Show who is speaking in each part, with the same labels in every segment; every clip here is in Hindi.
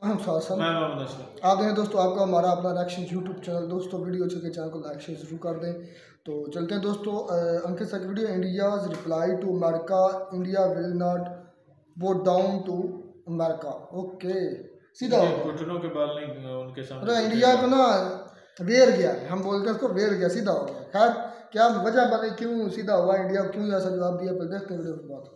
Speaker 1: हम शासन
Speaker 2: मैं मोहम्मद अशरफ।
Speaker 1: आते हैं दोस्तों आपका हमारा अपना रिएक्शन यूट्यूब चैनल। दोस्तों वीडियो अच्छे के चैनल को लाइक शेयर शुरू कर दें। तो चलते हैं दोस्तों अंकित सर की video. India's reply to America, India will not bow down to America. Okay सीधा हो गया।
Speaker 2: घुटनों के बाल नहीं उनके सामने।
Speaker 1: अरे इंडिया को ना वेर गया है, हम बोलते हैं उसको वेर गया, सीधा हो गया। खैर क्या वजह बने क्यों सीधा हुआ इंडिया, क्यों ऐसा जवाब दिया, पर देखते हैं वीडियो की बात।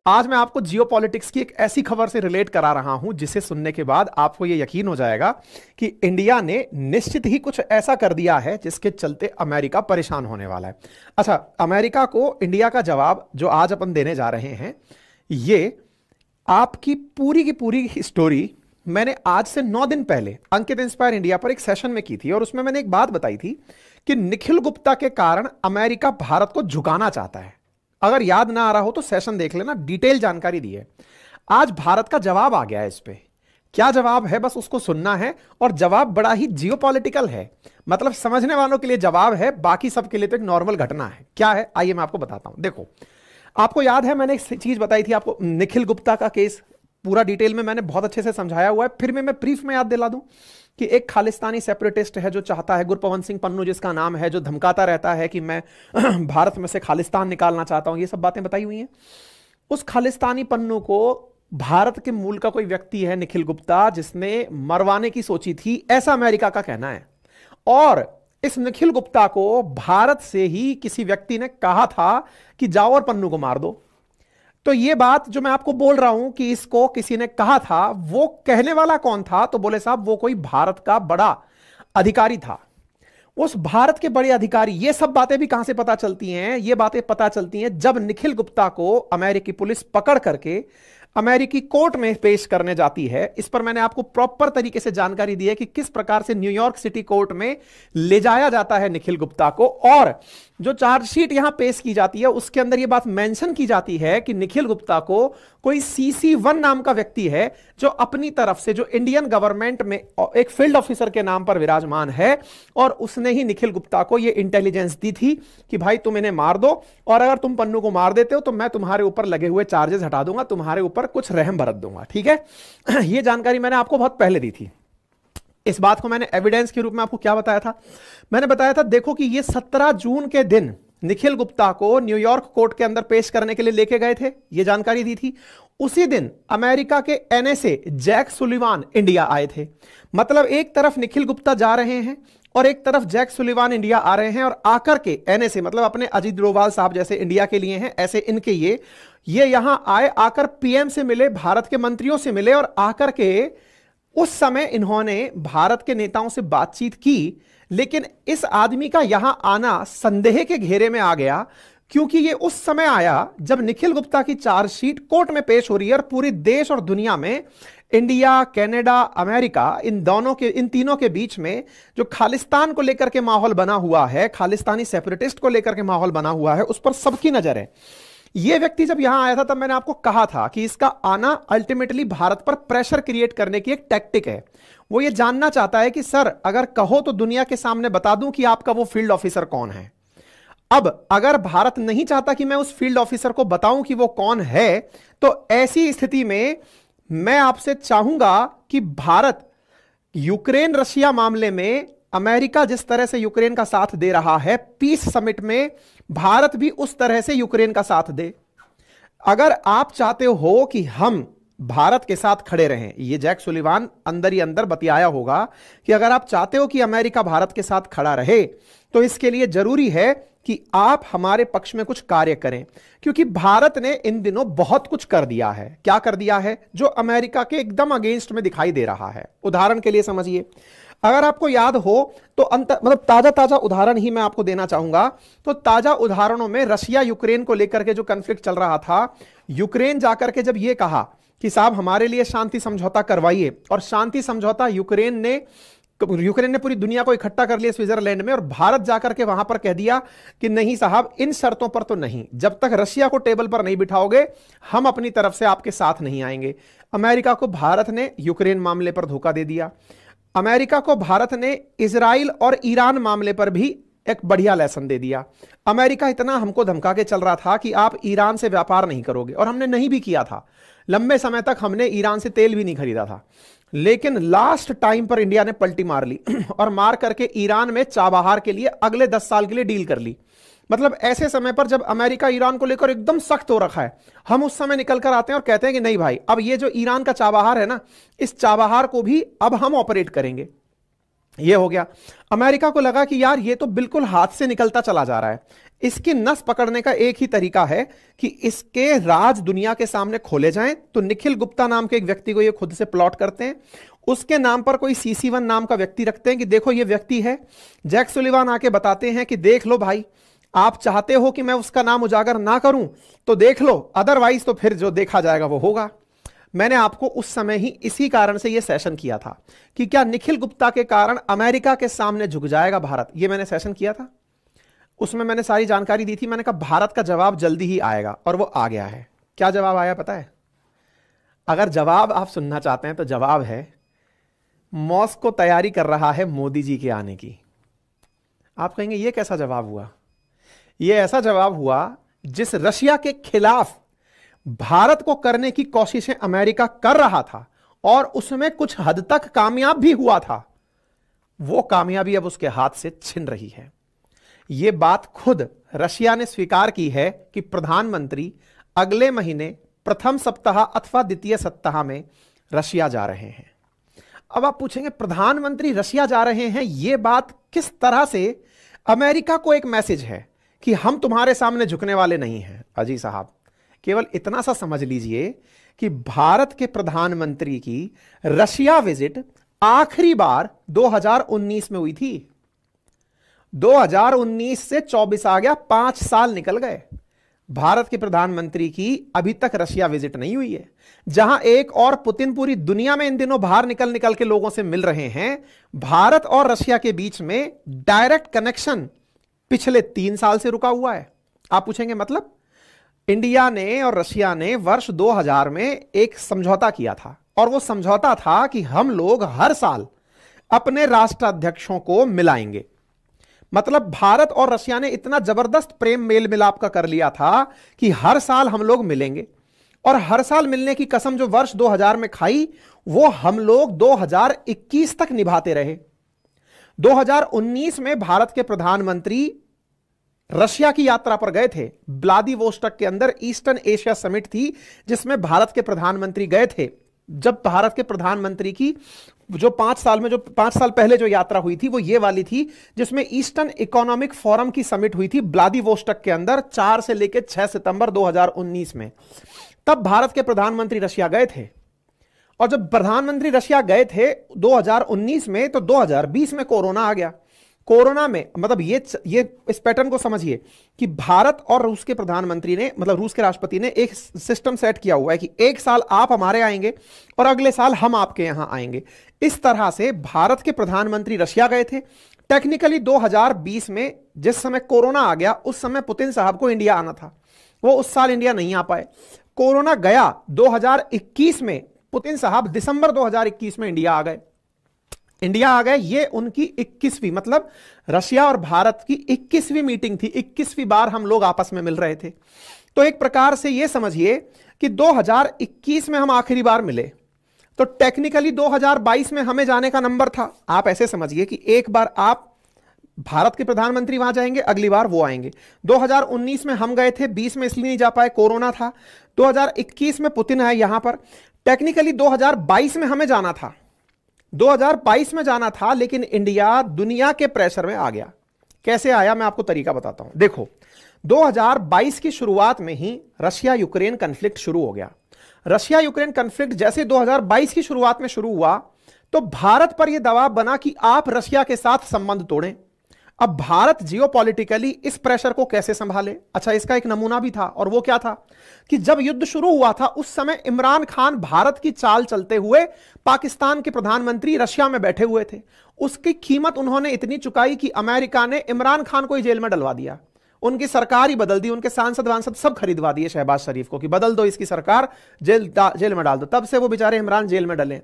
Speaker 3: आज मैं आपको जियोपॉलिटिक्स की एक ऐसी खबर से रिलेट करा रहा हूं जिसे सुनने के बाद आपको यह यकीन हो जाएगा कि इंडिया ने निश्चित ही कुछ ऐसा कर दिया है जिसके चलते अमेरिका परेशान होने वाला है। अच्छा, अमेरिका को इंडिया का जवाब जो आज अपन देने जा रहे हैं, ये आपकी पूरी की पूरी स्टोरी मैंने आज से 9 दिन पहले अंकित इंस्पायर इंडिया पर एक सेशन में की थी और उसमें मैंने एक बात बताई थी कि निखिल गुप्ता के कारण अमेरिका भारत को झुकाना चाहता है। अगर याद ना आ रहा हो तो सेशन देख लेना, डिटेल जानकारी दी है। आज भारत का जवाब आ गया है इस पे। क्या जवाब है, बस उसको सुनना है। और जवाब बड़ा ही जियोपॉलिटिकल है, मतलब समझने वालों के लिए जवाब है, बाकी सबके लिए तो एक नॉर्मल घटना है। क्या है आइए मैं आपको बताता हूं। देखो, आपको याद है मैंने एक चीज बताई थी आपको, निखिल गुप्ता का केस पूरा डिटेल में मैंने बहुत अच्छे से समझाया हुआ है। फिर मैं ब्रीफ में याद दिला दूं कि एक खालिस्तानी सेपरेटिस्ट है जो चाहता है, गुरपवंत सिंह पन्नू जिसका नाम है, जो धमकाता रहता है कि मैं भारत में से खालिस्तान निकालना चाहता हूं, ये सब बातें बताई हुई हैं। उस खालिस्तानी पन्नू को भारत के मूल का कोई व्यक्ति है निखिल गुप्ता, जिसने मरवाने की सोची थी, ऐसा अमेरिका का कहना है। और इस निखिल गुप्ता को भारत से ही किसी व्यक्ति ने कहा था कि जाओ और पन्नू को मार दो। तो ये बात जो मैं आपको बोल रहा हूं कि इसको किसी ने कहा था, वो कहने वाला कौन था? तो बोले साहब वो कोई भारत का बड़ा अधिकारी था। उस भारत के बड़े अधिकारी, ये सब बातें भी कहां से पता चलती हैं? ये बातें पता चलती हैं जब निखिल गुप्ता को अमेरिकी पुलिस पकड़ करके अमेरिकी कोर्ट में पेश करने जाती है। इस पर मैंने आपको प्रॉपर तरीके से जानकारी दी है कि किस प्रकार से न्यूयॉर्क सिटी कोर्ट में ले जाया जाता है निखिल गुप्ता को। और जो चार्जशीट यहां पेश की जाती है उसके अंदर यह बात मेंशन की जाती है कि निखिल गुप्ता को कोई CC1 नाम का व्यक्ति है जो अपनी तरफ से, जो इंडियन गवर्नमेंट में एक फील्ड ऑफिसर के नाम पर विराजमान है, और उसने ही निखिल गुप्ता को यह इंटेलिजेंस दी थी कि भाई तुम इन्हें मार दो, और अगर तुम पन्नू को मार देते हो तो मैं तुम्हारे ऊपर लगे हुए चार्जेस हटा दूंगा, तुम्हारे ऊपर कुछ रहम बरत दूंगा। ठीक है, यह जानकारी मैंने आपको बहुत पहले दी थी। इस बात को मैंने एविडेंस के रूप में आपको क्या बताया था? मैंने बताया था देखो कि ये 17 जून के दिन निखिल गुप्ता को न्यूयॉर्क कोर्ट के अंदर पेश करने के लिए लेके गए थे, ये जानकारी दी थी। उसी दिन अमेरिका के NSA जैक सुलिवान इंडिया आए थे। मतलब एक तरफ निखिल गुप्ता जा रहे हैं और एक तरफ जैक सुलिवान इंडिया आ रहे हैं, और आकर के NSA मतलब अपने अजीत डोभाल साहब जैसे इंडिया के लिए हैं, ऐसे इनके ये यहां आए, आकर PM से मिले, भारत के मंत्रियों से मिले, और आकर के उस समय इन्होंने भारत के नेताओं से बातचीत की। लेकिन इस आदमी का यहां आना संदेह के घेरे में आ गया, क्योंकि यह उस समय आया जब निखिल गुप्ता की चार्जशीट कोर्ट में पेश हो रही है और पूरी देश और दुनिया में, इंडिया, कनाडा, अमेरिका, इन तीनों के बीच में जो खालिस्तान को लेकर के माहौल बना हुआ है, खालिस्तानी सेपरेटिस्ट को लेकर के माहौल बना हुआ है, उस पर सबकी नजर है। यह व्यक्ति जब यहां आया था तब मैंने आपको कहा था कि इसका आना अल्टीमेटली भारत पर प्रेशर क्रिएट करने की एक टैक्टिक है। वो ये जानना चाहता है कि सर अगर कहो तो दुनिया के सामने बता दूं कि आपका वो फील्ड ऑफिसर कौन है। अब अगर भारत नहीं चाहता कि मैं उस फील्ड ऑफिसर को बताऊं कि वो कौन है, तो ऐसी स्थिति में मैं आपसे चाहूंगा कि भारत यूक्रेन रशिया मामले में अमेरिका जिस तरह से यूक्रेन का साथ दे रहा है, पीस समिट में भारत भी उस तरह से यूक्रेन का साथ दे। अगर आप चाहते हो कि हम भारत के साथ खड़े रहें, ये जैक सुलिवान अंदर ही अंदर बतियाया होगा कि अगर आप चाहते हो कि अमेरिका भारत के साथ खड़ा रहे, तो इसके लिए जरूरी है कि आप हमारे पक्ष में कुछ कार्य करें। क्योंकि भारत ने इन दिनों बहुत कुछ कर दिया है। क्या कर दिया है? जो अमेरिका के एकदम अगेंस्ट में दिखाई दे रहा है। उदाहरण के लिए समझिए, अगर आपको याद हो तो मतलब ताजा ताजा उदाहरण ही मैं आपको देना चाहूंगा। तो ताजा उदाहरणों में रशिया यूक्रेन को लेकर के जो कॉन्फ्लिक्ट चल रहा था, यूक्रेन जाकर के जब यह कहा कि साहब हमारे लिए शांति समझौता करवाइए, और शांति समझौता यूक्रेन ने पूरी दुनिया को इकट्ठा कर लिया स्विट्जरलैंड में, और भारत जाकर के वहां पर कह दिया कि नहीं साहब इन शर्तों पर तो नहीं, जब तक रशिया को टेबल पर नहीं बिठाओगे हम अपनी तरफ से आपके साथ नहीं आएंगे। अमेरिका को भारत ने यूक्रेन मामले पर धोखा दे दिया। अमेरिका को भारत ने इजराइल और ईरान मामले पर भी एक बढ़िया लेसन दे दिया। अमेरिका इतना हमको धमका के चल रहा था कि आप ईरान से व्यापार नहीं करोगे, और हमने नहीं भी किया था। लंबे समय तक हमने ईरान से तेल भी नहीं खरीदा था, लेकिन लास्ट टाइम पर इंडिया ने पलटी मार ली और मार करके ईरान में चाबहार के लिए अगले 10 साल के लिए डील कर ली। मतलब ऐसे समय पर जब अमेरिका ईरान को लेकर एकदम सख्त हो रखा है, हम उस समय निकल कर आते हैं और कहते हैं कि नहीं भाई, अब ये जो ईरान का चाबहार है ना, इस चाबहार को भी अब हम ऑपरेट करेंगे। ये हो गया। अमेरिका को लगा कि यार ये तो बिल्कुल हाथ से निकलता चला जा रहा है, इसकी नस पकड़ने का एक ही तरीका है कि इसके राज दुनिया के सामने खोले जाएं। तो निखिल गुप्ता नाम के एक व्यक्ति को ये खुद से प्लॉट करते हैं, उसके नाम पर कोई CC1 नाम का व्यक्ति रखते हैं कि देखो ये व्यक्ति है। जैक सुलिवान आके बताते हैं कि देख लो भाई, आप चाहते हो कि मैं उसका नाम उजागर ना करूं तो देख लो, अदरवाइज तो फिर जो देखा जाएगा वो होगा। मैंने आपको उस समय ही इसी कारण से यह सेशन किया था कि क्या निखिल गुप्ता के कारण अमेरिका के सामने झुक जाएगा भारत, यह मैंने सेशन किया था। उसमें मैंने सारी जानकारी दी थी। मैंने कहा भारत का जवाब जल्दी ही आएगा, और वो आ गया है। क्या जवाब आया पता है? अगर जवाब आप सुनना चाहते हैं तो जवाब है, मॉस्को तैयारी कर रहा है मोदी जी के आने की। आप कहेंगे यह कैसा जवाब हुआ? यह ऐसा जवाब हुआ जिस रशिया के खिलाफ भारत को करने की कोशिशें अमेरिका कर रहा था और उसमें कुछ हद तक कामयाब भी हुआ था, वो कामयाबी अब उसके हाथ से छिन रही है। यह बात खुद रशिया ने स्वीकार की है कि प्रधानमंत्री अगले महीने प्रथम सप्ताह अथवा द्वितीय सप्ताह में रशिया जा रहे हैं। अब आप पूछेंगे प्रधानमंत्री रशिया जा रहे हैं, यह बात किस तरह से अमेरिका को एक मैसेज है कि हम तुम्हारे सामने झुकने वाले नहीं हैं। अजी साहब, केवल इतना सा समझ लीजिए कि भारत के प्रधानमंत्री की रशिया विजिट आखिरी बार 2019 में हुई थी। 2019 से 24 आ गया, 5 साल निकल गए। भारत के प्रधानमंत्री की अभी तक रशिया विजिट नहीं हुई है। जहां एक और पुतिन पूरी दुनिया में इन दिनों बाहर निकल निकल के लोगों से मिल रहे हैं, भारत और रशिया के बीच में डायरेक्ट कनेक्शन पिछले 3 साल से रुका हुआ है। आप पूछेंगे मतलब? इंडिया ने और रशिया ने वर्ष 2000 में एक समझौता किया था, और वो समझौता था कि हम लोग हर साल अपने राष्ट्राध्यक्षों को मिलाएंगे। मतलब भारत और रशिया ने इतना जबरदस्त प्रेम मेल मिलाप का कर लिया था कि हर साल हम लोग मिलेंगे, और हर साल मिलने की कसम जो वर्ष 2000 में खाई, वो हम लोग 2021 तक निभाते रहे। 2019 में भारत के प्रधानमंत्री रशिया की यात्रा पर गए थे। व्लादिवोस्टॉक के अंदर ईस्टर्न एशिया समिट थी, जिसमें भारत के प्रधानमंत्री गए थे। जब भारत के प्रधानमंत्री की जो 5 साल पहले जो यात्रा हुई थी, वो ये वाली थी जिसमें ईस्टर्न इकोनॉमिक फोरम की समिट हुई थी व्लादिवोस्टॉक के अंदर 4 से लेकर 6 सितंबर 2019 में। तब भारत के प्रधानमंत्री रशिया गए थे, और जब प्रधानमंत्री रशिया गए थे 2019 में, तो 2020 में कोरोना आ गया। कोरोना में मतलब ये इस पैटर्न को समझिए कि भारत और रूस के प्रधानमंत्री ने, मतलब रूस के राष्ट्रपति ने एक सिस्टम सेट किया हुआ है कि एक साल आप हमारे आएंगे और अगले साल हम आपके यहां आएंगे। इस तरह से भारत के प्रधानमंत्री रशिया गए थे। टेक्निकली 2020 में जिस समय कोरोना आ गया, उस समय पुतिन साहब को इंडिया आना था, वो उस साल इंडिया नहीं आ पाए। कोरोना गया 2021 में, पुतिन साहब दिसंबर 2021 में इंडिया आ गए। ये उनकी 21वीं, मतलब रशिया और भारत की 21वीं मीटिंग थी। 21वीं बार हम लोग आपस में मिल रहे थे। तो एक प्रकार से ये समझिए कि 2021 में हम आखिरी बार मिले, तो टेक्निकली 2022 में हमें जाने का नंबर था। आप ऐसे समझिए कि एक बार आप भारत के प्रधानमंत्री वहां जाएंगे, अगली बार वो आएंगे। 2019 में हम गए थे, 20 में इसलिए नहीं जा पाए, कोरोना था। 2021 में पुतिन आए यहां पर। टेक्निकली 2022 में हमें जाना था, 2022 में जाना था, लेकिन इंडिया दुनिया के प्रेशर में आ गया। कैसे आया, मैं आपको तरीका बताता हूं। देखो, 2022 की शुरुआत में ही रशिया यूक्रेन कॉन्फ्लिक्ट शुरू हो गया। रशिया यूक्रेन कॉन्फ्लिक्ट जैसे 2022 की शुरुआत में शुरू हुआ, तो भारत पर यह दबाव बना कि आप रशिया के साथ संबंध तोड़ें। अब भारत जियोपॉलिटिकली इस प्रेशर को कैसे संभाले? अच्छा, इसका एक नमूना भी था, और वो क्या था कि जब युद्ध शुरू हुआ था, उस समय इमरान खान भारत की चाल चलते हुए पाकिस्तान के प्रधानमंत्री रशिया में बैठे हुए थे। उसकी कीमत उन्होंने इतनी चुकाई कि अमेरिका ने इमरान खान को ही जेल में डलवा दिया। उनकी सरकार ही बदल दी, उनके सांसद वांसद सब खरीदवा दिए शहबाज शरीफ को कि बदल दो इसकी सरकार, जेल में डाल दो। तब से वो बेचारे इमरान जेल में डले।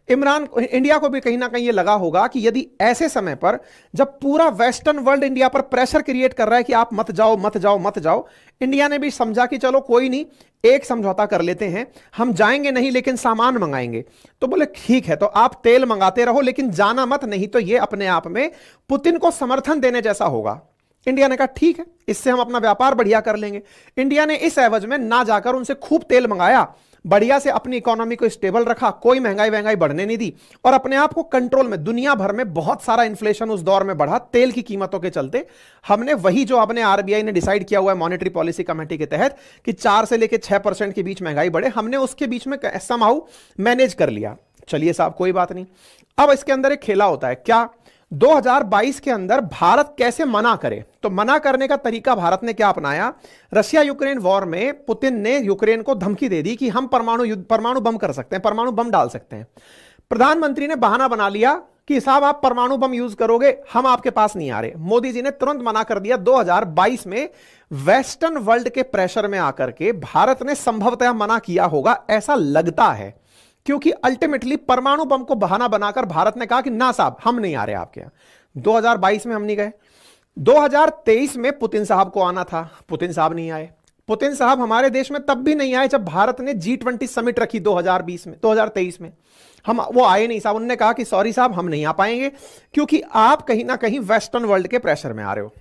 Speaker 3: इंडिया को भी कहीं ना कहीं ये लगा होगा कि यदि ऐसे समय पर जब पूरा वेस्टर्न वर्ल्ड इंडिया पर प्रेशर क्रिएट कर रहा है कि आप मत जाओ मत जाओ मत जाओ, इंडिया ने भी समझा कि चलो कोई नहीं, एक समझौता कर लेते हैं, हम जाएंगे नहीं लेकिन सामान मंगाएंगे। तो बोले ठीक है, तो आप तेल मंगाते रहो लेकिन जाना मत, नहीं तो ये अपने आप में पुतिन को समर्थन देने जैसा होगा। इंडिया ने कहा ठीक है, इससे हम अपना व्यापार बढ़िया कर लेंगे। इंडिया ने इस एवज में ना जाकर उनसे खूब तेल मंगाया, बढ़िया से अपनी इकोनॉमी को स्टेबल रखा, कोई महंगाई बढ़ने नहीं दी और अपने आप को कंट्रोल में। दुनिया भर में बहुत सारा इन्फ्लेशन उस दौर में बढ़ा तेल की कीमतों के चलते। हमने वही जो अपने आरबीआई ने डिसाइड किया हुआ है मॉनेटरी पॉलिसी कमेटी के तहत कि 4 से लेकर 6% के बीच महंगाई बढ़े, हमने उसके बीच में समहाउ मैनेज कर लिया। चलिए साहब कोई बात नहीं। अब इसके अंदर एक खेला होता है क्या, 2022 के अंदर भारत कैसे मना करे। तो मना करने का तरीका भारत ने क्या अपनाया, रशिया यूक्रेन वॉर में पुतिन ने यूक्रेन को धमकी दे दी कि हम परमाणु बम कर सकते हैं, परमाणु बम डाल सकते हैं। प्रधानमंत्री ने बहाना बना लिया कि साहब आप परमाणु बम यूज करोगे, हम आपके पास नहीं आ रहे। मोदी जी ने तुरंत मना कर दिया। 2022 में वेस्टर्न वर्ल्ड के प्रेशर में आकर के भारत ने संभवतः मना किया होगा, ऐसा लगता है, क्योंकि अल्टीमेटली परमाणु बम को बहाना बनाकर भारत ने कहा कि ना साहब हम नहीं आ रहे आपके यहां। 2022 में हम नहीं गए। 2023 में पुतिन साहब को आना था, पुतिन साहब नहीं आए। पुतिन साहब हमारे देश में तब भी नहीं आए जब भारत ने G20 समिट रखी 2023 में। हम वो आए नहीं साहब, उन्होंने कहा कि सॉरी साहब हम नहीं आ पाएंगे क्योंकि आप कहीं ना कहीं वेस्टर्न वर्ल्ड के प्रेशर में आ रहे हो,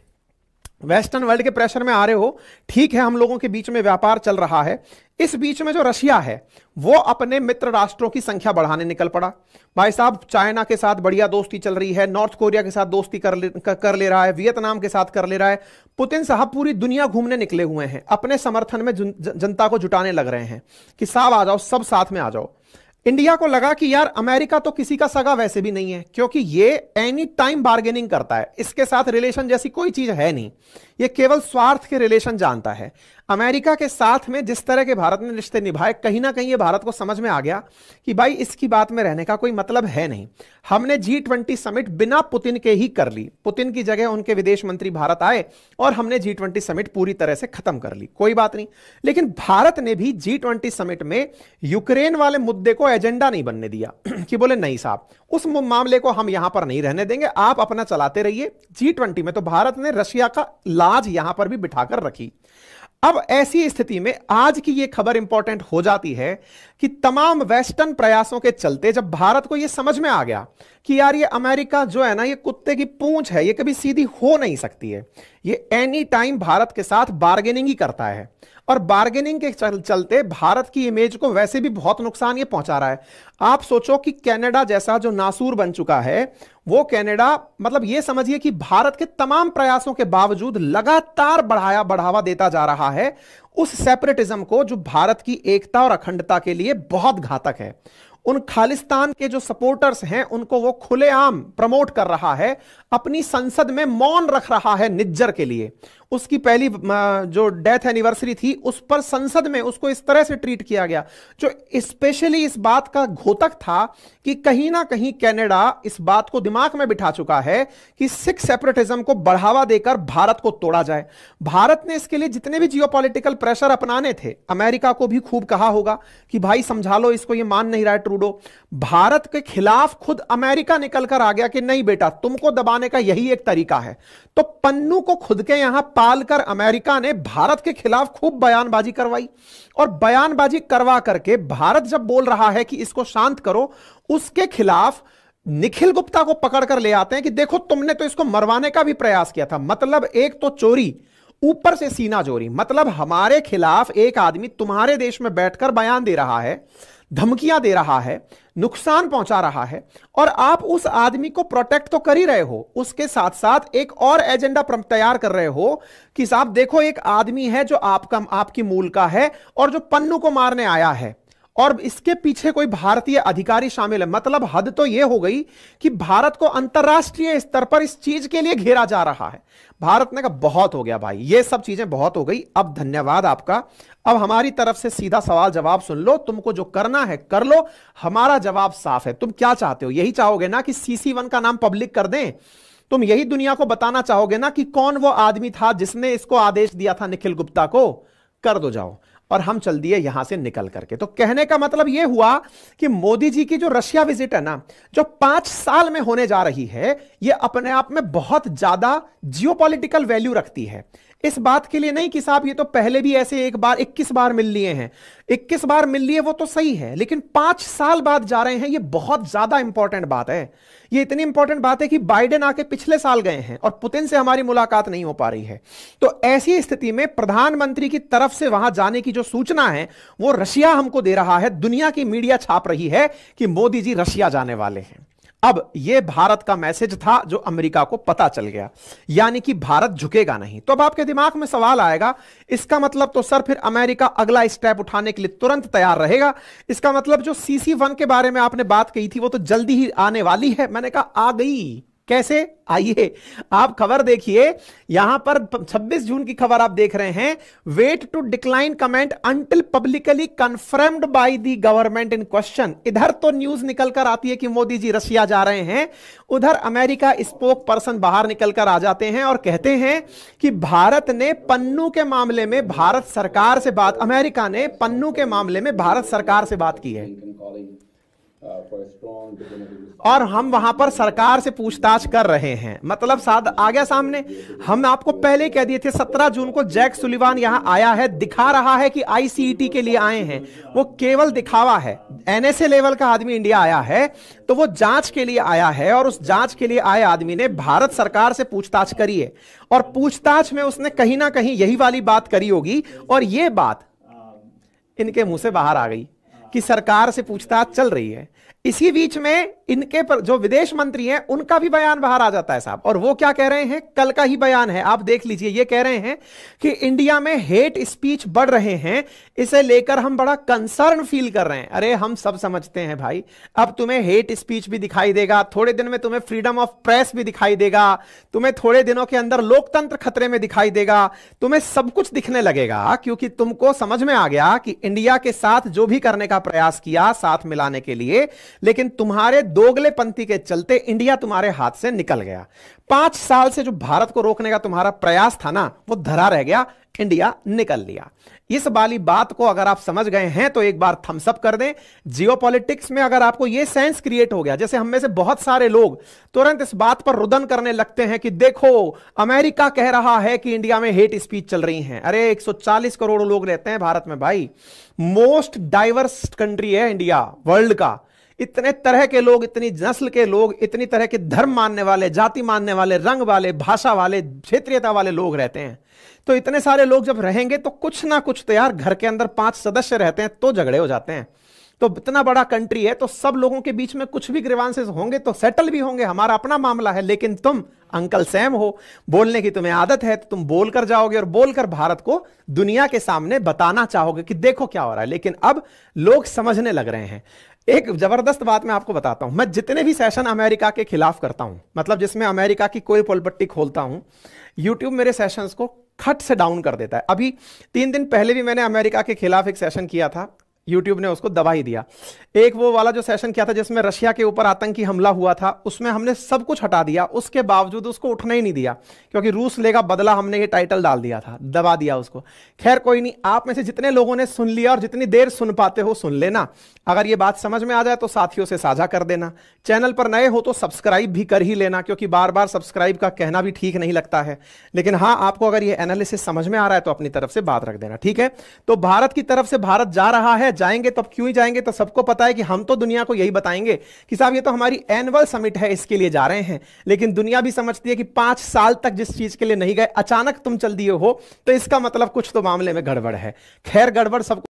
Speaker 3: वेस्टर्न वर्ल्ड के प्रेशर में आ रहे हो। ठीक है, हम लोगों के बीच में व्यापार चल रहा है। इस बीच में जो रशिया है वो अपने मित्र राष्ट्रों की संख्या बढ़ाने निकल पड़ा। भाई साहब चाइना के साथ बढ़िया दोस्ती चल रही है, नॉर्थ कोरिया के साथ दोस्ती कर ले रहा है, वियतनाम के साथ कर ले रहा है। पुतिन साहब पूरी दुनिया घूमने निकले हुए हैं, अपने समर्थन में जनता को जुटाने लग रहे हैं कि साहब आ जाओ, सब साथ में आ जाओ। इंडिया को लगा कि यार अमेरिका तो किसी का सगा वैसे भी नहीं है, क्योंकि ये एनी टाइम बार्गेनिंग करता है, इसके साथ रिलेशन जैसी कोई चीज है नहीं, ये केवल स्वार्थ के रिलेशन जानता है। अमेरिका के साथ में जिस तरह के भारत ने रिश्ते निभाए, कहीं ना कहीं ये भारत को समझ में आ गया कि भाई इसकी बात में रहने का कोई मतलब है नहीं। हमने G20 समिट बिना पुतिन के ही कर ली, पुतिन की जगह उनके विदेश मंत्री भारत आए और हमने G20 समिट पूरी तरह से खत्म कर ली, कोई बात नहीं। लेकिन भारत ने भी G20 समिट में यूक्रेन वाले मुद्दे को एजेंडा नहीं बनने दिया कि बोले नहीं साहब उस मामले को हम यहां पर नहीं रहने देंगे, आप अपना चलाते रहिए। G20 में तो भारत ने रशिया का लाज यहां पर भी बिठाकर रखी। अब ऐसी स्थिति में आज की यह खबर इंपॉर्टेंट हो जाती है कि तमाम वेस्टर्न प्रयासों के चलते जब भारत को यह समझ में आ गया कि यार ये अमेरिका जो है ना, ये कुत्ते की पूंछ है, ये कभी सीधी हो नहीं सकती है, ये एनी टाइम भारत के साथ बार्गेनिंग ही करता है और बार्गेनिंग के चलते भारत की इमेज को वैसे भी बहुत नुकसान ये पहुंचा रहा है। आप सोचो कि कनाडा जैसा जो नासूर बन चुका है, वो कनाडा मतलब ये समझिए कि भारत के तमाम प्रयासों के बावजूद लगातार बढ़ावा देता जा रहा है उस सेपरेटिज्म को जो भारत की एकता और अखंडता के लिए बहुत घातक है। उन खालिस्तान के जो सपोर्टर्स हैं उनको वो खुलेआम प्रमोट कर रहा है, अपनी संसद में मौन रख रहा है निज्जर के लिए। उसकी पहली जो डेथ एनिवर्सरी थी उस पर संसद में उसको इस तरह से ट्रीट किया गया, जो स्पेशली इस बात का घोतक था कि कहीं ना कहीं कनाडा इस बात को दिमाग में बिठा चुका है कि सिख सेपरेटिज्म को बढ़ावा देकर भारत को तोड़ा जाए। भारत ने इसके लिए जितने भी जियोपॉलिटिकल प्रेशर अपनाने थे, अमेरिका को भी खूब कहा होगा कि भाई समझा लो इसको, ये मान नहीं रहा है ट्रूडो। भारत के खिलाफ खुद अमेरिका निकल कर आ गया कि नहीं बेटा, तुमको दबाने का यही एक तरीका है। तो पन्नू को खुद के यहां पालकर अमेरिका ने भारत के खिलाफ खूब बयानबाजी करवाई और बयानबाजी करवा करके भारत जब बोल रहा है कि इसको शांत करो, उसके खिलाफ निखिल गुप्ता को पकड़कर ले आते हैं कि देखो तुमने तो इसको मरवाने का भी प्रयास किया था। मतलब एक तो चोरी, ऊपर से सीना चोरी। मतलब हमारे खिलाफ एक आदमी तुम्हारे देश में बैठकर बयान दे रहा है, धमकियां दे रहा है, नुकसान पहुंचा रहा है और आप उस आदमी को प्रोटेक्ट तो कर ही रहे हो, उसके साथ साथ एक और एजेंडा तैयार कर रहे हो कि साहब देखो एक आदमी है जो आपकी मूल का है और जो पन्नू को मारने आया है और इसके पीछे कोई भारतीय अधिकारी शामिल है। मतलब हद तो यह हो गई कि भारत को अंतरराष्ट्रीय स्तर पर इस चीज के लिए घेरा जा रहा है। भारत ने कहा बहुत हो गया भाई, ये सब चीजें बहुत हो गई, अब धन्यवाद आपका, अब हमारी तरफ से सीधा सवाल जवाब सुन लो, तुमको जो करना है कर लो, हमारा जवाब साफ है। तुम क्या चाहते हो? यही चाहोगे ना कि CC1 का नाम पब्लिक कर दें? तुम यही दुनिया को बताना चाहोगे ना कि कौन वो आदमी था जिसने इसको आदेश दिया था निखिल गुप्ता को, कर दो जाओ। और हम चल दिए यहां से निकल करके। तो कहने का मतलब यह हुआ कि मोदी जी की जो रशिया विजिट है ना, जो 5 साल में होने जा रही है, यह अपने आप में बहुत ज्यादा जियोपॉलिटिकल वैल्यू रखती है। इस बात के लिए नहीं कि साहब ये तो पहले भी ऐसे एक बार 21 बार मिल लिए हैं, 21 बार मिल लिए वो तो सही है, लेकिन 5 साल बाद जा रहे हैं, ये बहुत ज्यादा इंपॉर्टेंट बात है। ये इतनी इंपॉर्टेंट बात है कि बाइडेन आके पिछले साल गए हैं और पुतिन से हमारी मुलाकात नहीं हो पा रही है। तो ऐसी स्थिति में प्रधानमंत्री की तरफ से वहां जाने की जो सूचना है वो रशिया हमको दे रहा है, दुनिया की मीडिया छाप रही है कि मोदी जी रशिया जाने वाले हैं। अब यह भारत का मैसेज था जो अमेरिका को पता चल गया, यानी कि भारत झुकेगा नहीं। तो अब आपके दिमाग में सवाल आएगा, इसका मतलब तो सर फिर अमेरिका अगला स्टेप उठाने के लिए तुरंत तैयार रहेगा। इसका मतलब जो CC1 के बारे में आपने बात कही थी वो तो जल्दी ही आने वाली है। मैंने कहा आ गई, कैसे? आइए आप खबर देखिए, यहां पर 26 जून की खबर आप देख रहे हैं, wait to decline comment until publicly confirmed by the government in question. इधर तो न्यूज निकल कर आती है कि मोदी जी रशिया जा रहे हैं, उधर अमेरिका स्पोक पर्सन बाहर निकल कर आ जाते हैं और कहते हैं कि भारत ने पन्नू के मामले में भारत सरकार से बात, अमेरिका ने पन्नू के मामले में भारत सरकार से बात की है और हम वहां पर सरकार से पूछताछ कर रहे हैं। मतलब साथ आ गया सामने। हम आपको पहले कह दिए थे 17 जून को जैक सुलिवान यहां आया है, दिखा रहा है कि ICET के लिए आए हैं, वो केवल दिखावा है। NSA लेवल का आदमी इंडिया आया है तो वो जांच के लिए आया है और उस जांच के लिए आए आदमी ने भारत सरकार से पूछताछ करी है और पूछताछ में उसने कहीं ना कहीं यही वाली बात करी होगी और ये बात इनके मुंह से बाहर आ गई कि सरकार से पूछताछ चल रही है। इसी बीच में इनके पर जो विदेश मंत्री हैं उनका भी बयान बाहर आ जाता है साहब, और वो क्या कह रहे हैं, कल का ही बयान है, आप देख लीजिए। ये कह रहे हैं कि इंडिया में हेट स्पीच बढ़ रहे हैं, इसे लेकर हम बड़ा कंसर्न फील कर रहे हैं। अरे हम सब समझते हैं भाई, अब तुम्हें हेट स्पीच भी दिखाई देगा, थोड़े दिन में तुम्हें फ्रीडम ऑफ प्रेस भी दिखाई देगा, तुम्हें थोड़े दिनों के अंदर लोकतंत्र खतरे में दिखाई देगा, तुम्हें सब कुछ दिखने लगेगा, क्योंकि तुमको समझ में आ गया कि इंडिया के साथ जो भी करने का प्रयास किया साथ मिलाने के लिए, लेकिन तुम्हारे दोगलेपंथी के चलते इंडिया तुम्हारे हाथ से निकल गया। 5 साल से जो भारत को रोकने का तुम्हारा प्रयास था ना, वो धरा रह गया, इंडिया निकल लिया। इस वाली बात को अगर आप समझ गए हैं तो एक बार थम्स अप कर दें। जियोपॉलिटिक्स में अगर आपको यह सेंस क्रिएट हो गया, जैसे हम में से बहुत सारे लोग तुरंत इस बात पर रुदन करने लगते हैं कि देखो अमेरिका कह रहा है कि इंडिया में हेट स्पीच चल रही है। अरे 140 करोड़ लोग रहते हैं भारत में भाई, मोस्ट डाइवर्स कंट्री है इंडिया वर्ल्ड का। इतने तरह के लोग, इतनी नस्ल के लोग, इतनी तरह के धर्म मानने वाले, जाति मानने वाले, रंग वाले, भाषा वाले, क्षेत्रीयता वाले लोग रहते हैं। तो इतने सारे लोग जब रहेंगे तो कुछ ना कुछ तो यार, घर के अंदर 5 सदस्य रहते हैं तो झगड़े हो जाते हैं। तो इतना बड़ा कंट्री है तो सब लोगों के बीच में कुछ भी ग्रीवांसेस होंगे तो सेटल भी होंगे, हमारा अपना मामला है। लेकिन तुम अंकल सैम हो, बोलने की तुम्हें आदत है, तो तुम बोलकर जाओगे और बोलकर भारत को दुनिया के सामने बताना चाहोगे कि देखो क्या हो रहा है। लेकिन अब लोग समझने लग रहे हैं। एक जबरदस्त बात मैं आपको बताता हूं, मैं जितने भी सेशन अमेरिका के खिलाफ करता हूं, मतलब जिसमें अमेरिका की कोई पोलपट्टी खोलता हूं, यूट्यूब मेरे सेशंस को खट से डाउन कर देता है। अभी 3 दिन पहले भी मैंने अमेरिका के खिलाफ एक सेशन किया था, यूट्यूब ने उसको दबा ही दिया। एक वो वाला जो सेशन किया था जिसमें रशिया के ऊपर आतंकी हमला हुआ था, उसमें हमने सब कुछ हटा दिया, उसके बावजूद उसको उठने ही नहीं दिया, क्योंकि रूस लेगा बदला, हमने ये टाइटल डाल दिया था, दबा दिया उसको। खैर कोई नहीं, आप में से जितने लोगों ने सुन लिया और जितनी देर सुन पाते हो सुन लेना। अगर ये बात समझ में आ जाए तो साथियों से साझा कर देना। चैनल पर नए हो तो सब्सक्राइब भी कर ही लेना, क्योंकि बार बार सब्सक्राइब का कहना भी ठीक नहीं लगता है। लेकिन हाँ, आपको अगर ये एनालिसिस समझ में आ रहा है तो अपनी तरफ से बात रख देना, ठीक है। तो भारत की तरफ से भारत जा रहा है, जाएंगे तो अब क्यों ही जाएंगे, तो सबको पता है कि हम तो दुनिया को यही बताएंगे कि साहब ये तो हमारी एनुअल समिट है, इसके लिए जा रहे हैं। लेकिन दुनिया भी समझती है कि 5 साल तक जिस चीज के लिए नहीं गए, अचानक तुम चल दिए हो, तो इसका मतलब कुछ तो मामले में गड़बड़ है। खैर गड़बड़ सब।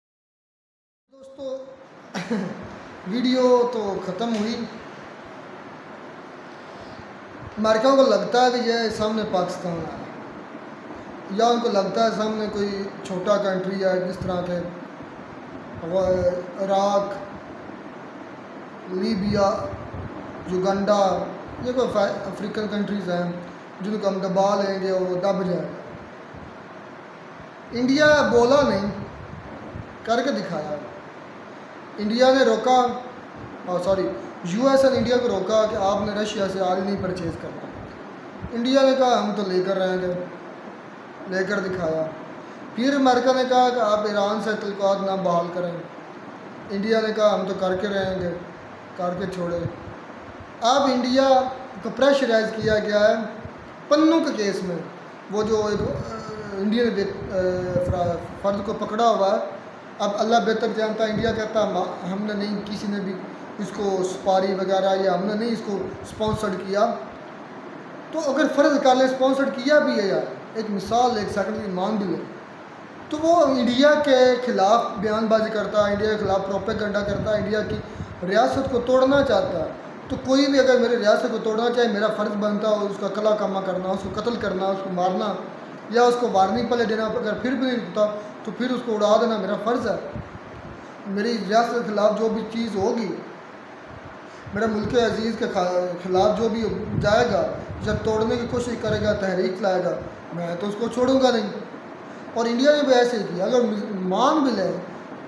Speaker 1: दोस्तों वीडियो तो खत्म हुई। अमेरिका को लगता है कि ये सामने पाकिस्तान है, या उनको लगता है सामने कोई छोटा कंट्री है, जिस तरह के इराक, लीबिया, युगांडा, ये कोई अफ्रीकन कंट्रीज़ हैं जिनको हम दबा लेंगे और वो दब जाएगा। इंडिया बोला नहीं, करके दिखाया। इंडिया ने रोका, यूएस ने इंडिया को रोका कि आपने रशिया से ऑयल नहीं परचेज़ करना। इंडिया ने कहा हम तो लेकर रहेंगे, लेकर दिखाया। फिर अमेरिका ने कहा कि आप ईरान से तल्लुकात ना बहाल करें, इंडिया ने कहा हम तो करके रहेंगे, करके छोड़े। अब इंडिया को प्रेशराइज किया गया है पन्नू के केस में। वो जो एक इंडियन फ़र्द को पकड़ा हुआ है, अब अल्लाह बेहतर जानता है, इंडिया कहता हमने नहीं, किसी ने भी इसको सुपारी वगैरह या हमने नहीं इसको स्पॉन्सर्ड किया। तो अगर फ़र्ज़ कर ले स्पॉन्सर्ड किया भी है यार, एक मिसाल एक सेकंड की मान भी ले, तो वो इंडिया के ख़िलाफ़ बयानबाजी करता है, इंडिया के ख़िलाफ़ प्रोपेगेंडा करता है, इंडिया की रियासत को तोड़ना चाहता है। तो कोई भी अगर मेरी रियासत को तोड़ना चाहे, मेरा फ़र्ज़ बनता है उसका कला कमा करना, उसको कत्ल करना, उसको मारना या उसको वार्निंग पहले देना। अगर फिर भी नहीं रुकता तो फिर उसको उड़ा देना मेरा फ़र्ज़ है। मेरी रियासत के ख़िलाफ़ जो भी चीज़ होगी, मेरा मुल्क अज़ीज़ के ख़िलाफ़ जो भी जाएगा, जब तोड़ने की कोशिश करेगा, तहरीक लाएगा, मैं तो उसको छोड़ूंगा नहीं। और इंडिया ने भी ऐसे ही किया। अगर मान भी ले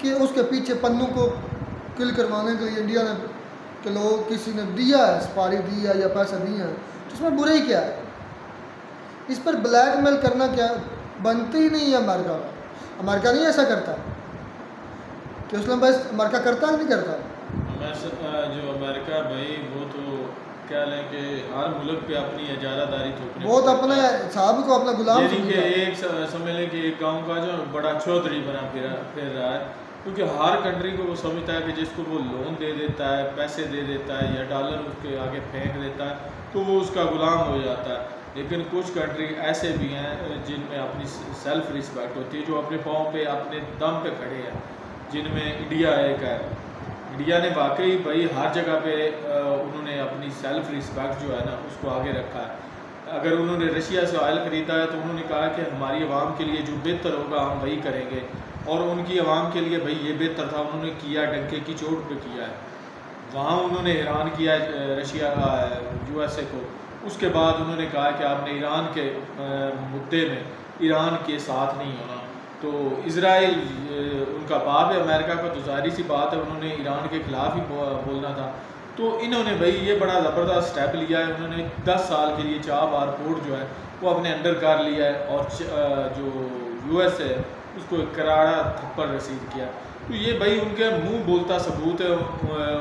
Speaker 1: कि उसके पीछे पन्नू को किल करवाने के लिए इंडिया ने के लोग किसी ने दिया है, सुपारी दी है या पैसा दिया है, तो इसमें बुराई क्या है? इस पर ब्लैकमेल करना क्या बनती ही नहीं है। अमेरिका नहीं ऐसा करता कि उसने बस अमेरिका करता है, नहीं करता।
Speaker 2: जो अमेरिका भाई वो तो क्या लें कि हर मुल्क पे अपनी इजारादारी थोपने,
Speaker 1: वो तो अपने साहब को अपना गुलाम
Speaker 2: यानी कि एक समझ लें कि एक गांव का जो बड़ा चौधरी बना फिर रहा है, क्योंकि हर कंट्री को वो समझता है कि जिसको वो लोन दे देता है, पैसे दे देता है या डॉलर उसके आगे फेंक देता है तो वो उसका गुलाम हो जाता है। लेकिन कुछ कंट्री ऐसे भी हैं जिनमें अपनी सेल्फ रिस्पेक्ट होती है, जो अपने पाँव पे अपने दम पे खड़े हैं, जिनमें इंडिया एक है। इंडिया ने वाकई भाई हर जगह पे उन्होंने अपनी सेल्फ रिस्पेक्ट जो है ना उसको आगे रखा है। अगर उन्होंने रशिया से ऑयल ख़रीदा है तो उन्होंने कहा कि हमारी आवाम के लिए जो बेहतर होगा हम वही करेंगे, और उनकी आवाम के लिए भाई ये बेहतर था, उन्होंने किया, डंके की चोट पे किया है। वहाँ उन्होंने हैरान किया रशिया USA को। उसके बाद उन्होंने कहा कि आपने ईरान के मुद्दे में ईरान के साथ नहीं होना। तो इज़राइल उनका बाप है अमेरिका का, तो जाहिर सी बात है उन्होंने ईरान के ख़िलाफ़ ही बोलना था। तो इन्होंने भाई ये बड़ा ज़बरदस्त स्टेप लिया है। उन्होंने 10 साल के लिए 4 बार पोर्ट जो है वो अपने अंडर कर लिया है, और जो US है उसको एक करारा थप्पड़ रसीद किया। तो ये भाई उनके मुंह बोलता सबूत है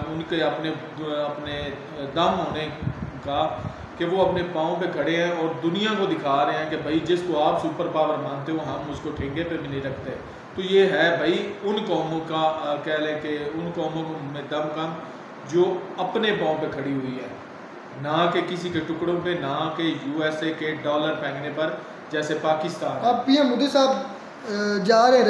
Speaker 2: उनके अपने दम होने का, कि वो अपने पाँव पे खड़े हैं और दुनिया को दिखा रहे हैं कि भाई जिसको आप सुपर पावर मानते हो हम उसको ठेंगे पे भी नहीं रखते। तो ये है भाई उन कौमों का कह लें कि उन कौमों में दम कम जो अपने पाँव पे खड़ी हुई है, ना कि किसी के टुकड़ों पे, ना कि USA के डॉलर फेंकने पर जैसे पाकिस्तान।
Speaker 1: अब PM मोदी साहब जा रहे हैं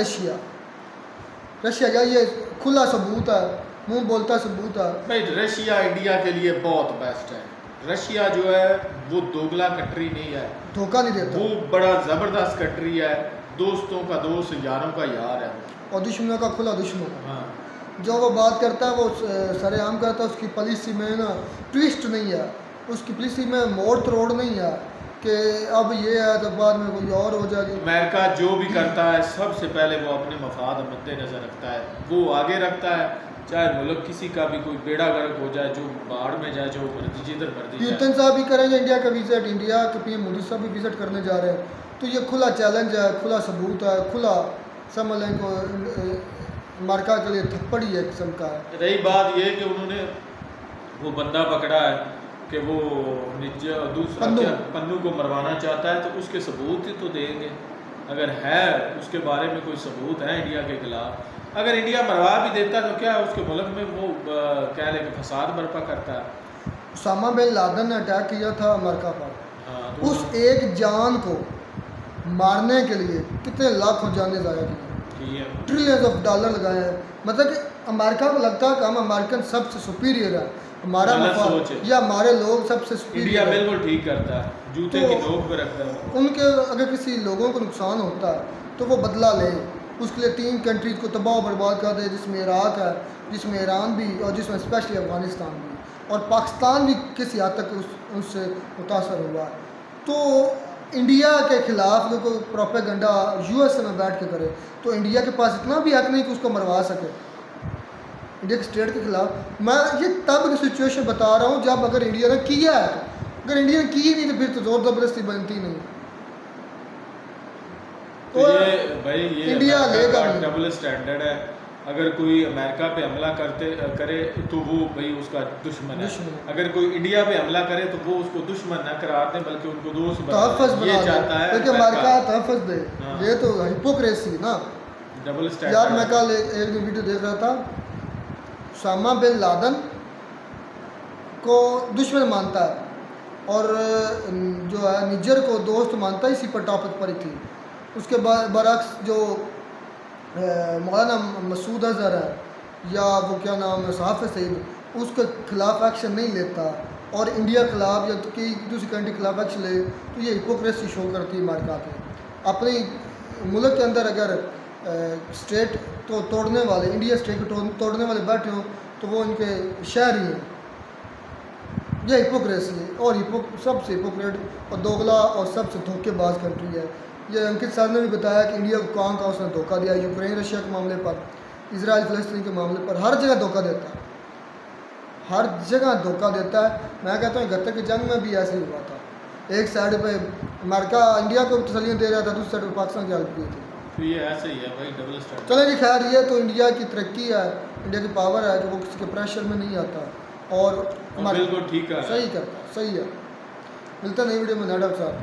Speaker 1: रशिया जाइए, खुला सबूत है, मुंह बोलता सबूत है।
Speaker 2: भाई रशिया इंडिया के लिए बहुत बेस्ट है। रशिया जो है वो दोगला कंट्री नहीं है,
Speaker 1: धोखा नहीं देता,
Speaker 2: वो बड़ा ज़बरदस्त कंट्री है, दोस्तों का दोस्त, यारों का यार है,
Speaker 1: और दुश्मनों का खुला दुश्मन।
Speaker 2: हाँ।
Speaker 1: जो वो बात करता है वो सरेआम करता है, उसकी पॉलिसी में ना ट्विस्ट नहीं है, उसकी पॉलिसी में मोड़ तोड़ नहीं है कि अब ये है तो बाद में कोई और हो जाएगी।
Speaker 2: अमेरिका जो भी करता है सबसे पहले वो अपने मफाद मद्देनज़र रखता है, वो आगे रखता है, चाहे मुल्क किसी का भी कोई बेड़ा गर्क हो जाए, जो बाढ़ में जाए, जो मर्जी जिधर मर्जी जाए।
Speaker 1: पुतिन साहब भी करेंगे इंडिया का विजिट, इंडिया के PM मोदी साहब भी विजिट करने जा रहे हैं। तो ये खुला चैलेंज है, खुला सबूत है, खुला समझ लें को अमेरिका के लिए थप्पड़ ही एक किस्म का है।
Speaker 2: रही बात ये कि उन्होंने वो बंदा पकड़ा है कि वो दूसरा पन्नू को मरवाना चाहता है, तो उसके सबूत ही तो देंगे। अगर है उसके बारे में कोई सबूत है इंडिया के खिलाफ, अगर इंडिया मरवा भी देता तो क्या उसके मुल्क में वो क्या लेके फसाद बर्पा करता है।
Speaker 1: उसामा बिन लादेन ने अटैक किया था अमेरिका पर,
Speaker 2: तो
Speaker 1: उस एक जान को मारने के लिए कितने लाखों जानें ज़ाया की, ट्रिलियंस ऑफ डॉलर लगाए हैं। मतलब कि अमेरिका को लगता है कि हम अमेरिकन सबसे सुपीरियर है, हमारा या हमारे लोग सबसे सुपीरियर।
Speaker 2: इंडिया बिल्कुल ठीक करता है, जूते की नोक पे रखता है।
Speaker 1: उनके अगर किसी लोगों को नुकसान होता है तो वो बदला ले, उसके लिए 3 कंट्रीज़ को तबाह बर्बाद कर दे, जिसमें इराक है, जिसमें ईरान भी, और जिसमें स्पेशली अफ़गानिस्तान भी, और पाकिस्तान भी किसी हद तक उससे मुतासर हुआ। तो इंडिया के ख़िलाफ़ जो कोई प्रोपेगेंडा US में बैठ के करे, तो इंडिया के पास इतना भी हक नहीं कि उसको मरवा सके। इंडिया के स्टेट के ख़िलाफ़ मैं ये तब की सिचुएशन बता रहा हूँ जब अगर इंडिया ने किया है अगर इंडिया ने की नहीं तो फिर तो जोर जबरदस्ती बनती नहीं।
Speaker 2: तो ये भाई ये
Speaker 1: इंडिया लेगा
Speaker 2: डबल स्टैंडर्ड है। अगर कोई अमेरिका पे हमला करे तो वो भाई उसका दुश्मन है, अगर कोई इंडिया पे हमला करे तो वो उसको दुश्मन न कराते बल्कि उनको दोस्त ये चाहता है
Speaker 1: कि अमेरिका तहफ़्फ़ुज़ दे। ये तो हिपोक्रेसी ना,
Speaker 2: डबल स्टैंडर्ड।
Speaker 1: यार मैं कल एक वीडियो देख रहा था, उसामा बिन लादेन को दुश्मन मानता है और जो है निजर को दोस्त मानता है, इसी पर टॉपिक पर ही थी। उसके बरक्स जो मौलाना मसूद अज़हर है या वो क्या नाम है हाफ़िज़ सईद, उसके खिलाफ एक्शन नहीं लेता और इंडिया के खिलाफ या कि दूसरी कंट्री के खिलाफ एक्शन ले, तो ये हिपोक्रेसी शो करती है अमेरिका के। अपने मुल्क के अंदर अगर स्टेट तो तोड़ने वाले, इंडिया स्टेट को तोड़ने वाले बैठे हों तो वो इनके शहरी हैं। यह हिपोक्रेसी है और सबसे हिपोक्रेट और दोगला और सबसे धोखेबाज कंट्री है। ये अंकित सर ने भी बताया कि इंडिया को कहाँ कहाँ उसने धोखा दिया, यूक्रेन रशिया के मामले पर, इजराइल फ़लस्तीन के मामले पर, हर जगह धोखा देता है, हर जगह धोखा देता है। मैं कहता हूँ गत्ते की जंग में भी ऐसे ही हुआ था, एक साइड पे अमेरिका इंडिया को तसल्लियाँ दे रहा था, दूसरी साइड पर पाकिस्तान की हेल्प की थी।
Speaker 2: तो ये ऐसे ही है भाई, डबल स्टैंडर्ड।
Speaker 1: चले जी खैर, ये तो इंडिया की तरक्की है, इंडिया की पावर है कि वो किसी के प्रेशर में नहीं आता और
Speaker 2: बिल्कुल ठीक है,
Speaker 1: सही करता है, सही है। मिलता नहीं वीडियो में, नाडा साहब।